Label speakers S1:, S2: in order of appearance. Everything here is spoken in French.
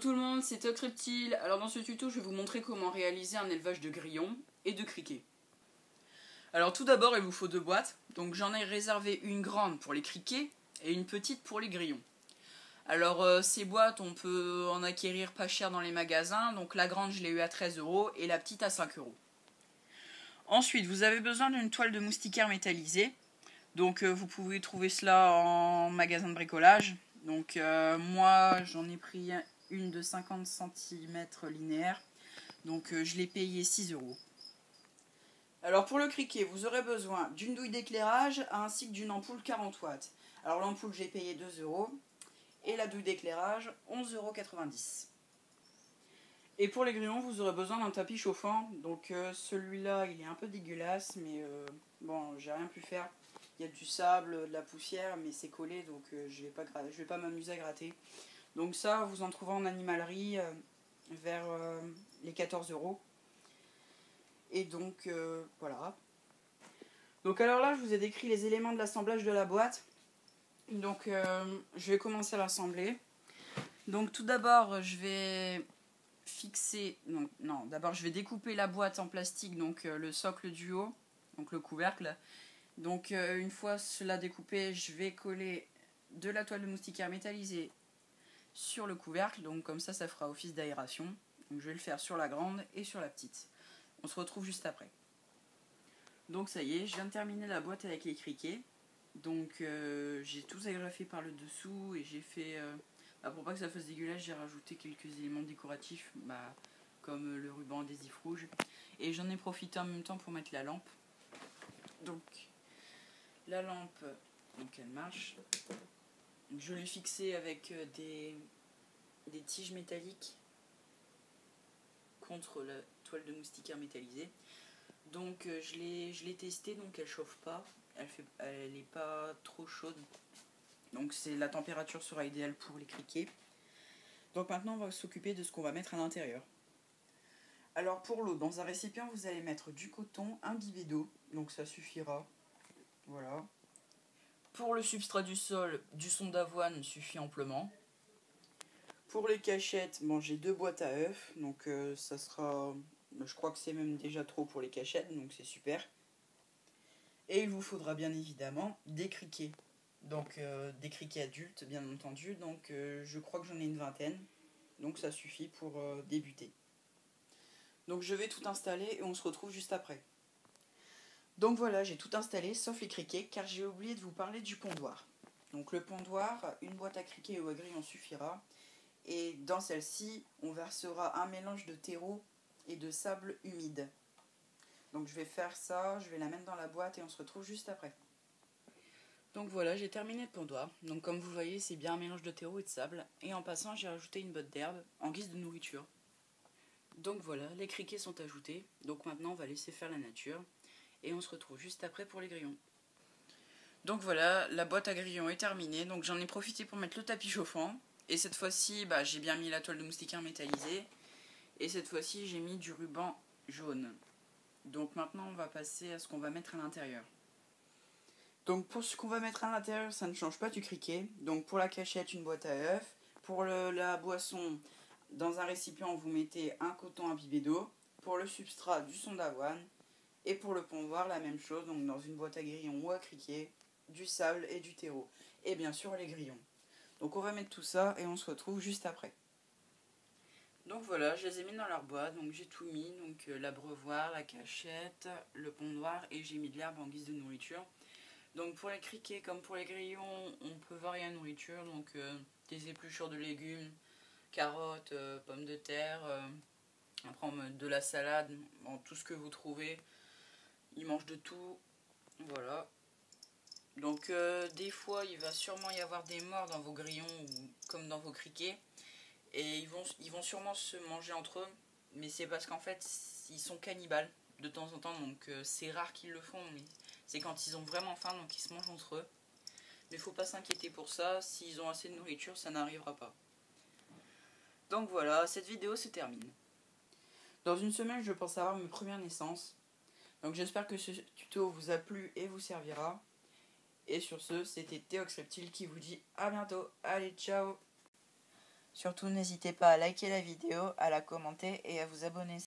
S1: tout le monde, c'est Toc Reptile. Alors dans ce tuto, je vais vous montrer comment réaliser un élevage de grillons et de criquets. Alors tout d'abord, il vous faut 2 boîtes. Donc j'en ai réservé une grande pour les criquets et une petite pour les grillons. Alors ces boîtes, on peut en acquérir pas cher dans les magasins. Donc la grande, je l'ai eu à 13 € et la petite à 5 €. Ensuite, vous avez besoin d'une toile de moustiquaire métallisée. Donc vous pouvez trouver cela en magasin de bricolage. Donc moi, j'en ai pris une de 50 cm linéaire. Donc je l'ai payé 6 €. Alors pour le criquet, vous aurez besoin d'une douille d'éclairage ainsi que d'une ampoule 40 watts. Alors l'ampoule, j'ai payé 2 € et la douille d'éclairage 11,90 €. Et pour les grillons, vous aurez besoin d'un tapis chauffant. Donc celui-là, il est un peu dégueulasse, mais bon, j'ai rien pu faire. Il y a du sable, de la poussière, mais c'est collé, donc je vais pas m'amuser à gratter. Donc ça, vous en trouvez en animalerie vers les 14 €. Et donc voilà. Donc alors là, je vous ai décrit les éléments de l'assemblage de la boîte. Donc je vais commencer à l'assembler. Donc tout d'abord, je vais fixer, d'abord je vais découper la boîte en plastique, donc le socle du haut, donc le couvercle. Donc une fois cela découpé, je vais coller de la toile de moustiquaire métallisée sur le couvercle, donc comme ça fera office d'aération. Donc je vais le faire sur la grande et sur la petite. On se retrouve juste après. Donc ça y est, je viens de terminer la boîte avec les criquets. Donc j'ai tout agrafé par le dessous et j'ai fait, pour pas que ça fasse dégueulasse, j'ai rajouté quelques éléments décoratifs, comme le ruban adhésif rouge. Et j'en ai profité en même temps pour mettre la lampe. Donc la lampe, donc elle marche. Je l'ai fixée avec des tiges métalliques contre la toile de moustiquaire métallisée. Donc je l'ai testée, donc elle chauffe pas, elle n'est pas trop chaude. Donc la température sera idéale pour les criquets. Donc maintenant on va s'occuper de ce qu'on va mettre à l'intérieur. Alors pour l'eau, dans un récipient vous allez mettre du coton imbibé d'eau, donc ça suffira. Voilà. Pour le substrat du sol, du son d'avoine suffit amplement. Pour les cachettes, j'ai 2 boîtes à œufs, donc ça sera, je crois que c'est même déjà trop pour les cachettes, donc c'est super. Et il vous faudra bien évidemment des criquets, donc des criquets adultes bien entendu, donc je crois que j'en ai une vingtaine, donc ça suffit pour débuter. Donc je vais tout installer et on se retrouve juste après. Donc voilà, j'ai tout installé sauf les criquets car j'ai oublié de vous parler du pondoir. Donc le pondoir, une boîte à criquets ou à grillons suffira. Et dans celle-ci, on versera un mélange de terreau et de sable humide. Donc je vais faire ça, je vais la mettre dans la boîte et on se retrouve juste après. Donc voilà, j'ai terminé le pondoir. Donc comme vous voyez, c'est bien un mélange de terreau et de sable. Et en passant, j'ai rajouté une botte d'herbe en guise de nourriture. Donc voilà, les criquets sont ajoutés. Donc maintenant, on va laisser faire la nature. Et on se retrouve juste après pour les grillons. Donc voilà, la boîte à grillons est terminée. Donc j'en ai profité pour mettre le tapis chauffant. Et cette fois-ci, j'ai bien mis la toile de moustiquaire métallisée. Et cette fois-ci, j'ai mis du ruban jaune. Donc maintenant, on va passer à ce qu'on va mettre à l'intérieur. Donc pour ce qu'on va mettre à l'intérieur, ça ne change pas du criquet. Donc pour la cachette, une boîte à œufs. Pour la boisson, dans un récipient, vous mettez un coton imbibé d'eau. Pour le substrat, du son d'avoine. Et pour le pondoir, la même chose. Donc dans une boîte à grillons ou à criquet, du sable et du terreau. Et bien sûr, les grillons. Donc on va mettre tout ça et on se retrouve juste après. Donc voilà, je les ai mis dans leur boîte, donc j'ai tout mis, donc l'abreuvoir, la cachette, le pondoir et j'ai mis de l'herbe en guise de nourriture. Donc pour les criquets comme pour les grillons, on peut varier la nourriture, donc des épluchures de légumes, carottes, pommes de terre, après on met de la salade, tout ce que vous trouvez, ils mangent de tout, voilà. Donc des fois il va sûrement y avoir des morts dans vos grillons comme dans vos criquets. Et ils vont sûrement se manger entre eux. Mais c'est parce qu'en fait ils sont cannibales de temps en temps. Donc c'est rare qu'ils le font. Mais c'est quand ils ont vraiment faim, donc ils se mangent entre eux. Mais faut pas s'inquiéter pour ça. S'ils ont assez de nourriture, ça n'arrivera pas. Donc voilà, cette vidéo se termine. Dans une semaine, je pense avoir mes premières naissances. Donc j'espère que ce tuto vous a plu et vous servira. Et sur ce, c'était Toc Reptile qui vous dit à bientôt. Allez, ciao! Surtout, n'hésitez pas à liker la vidéo, à la commenter et à vous abonner.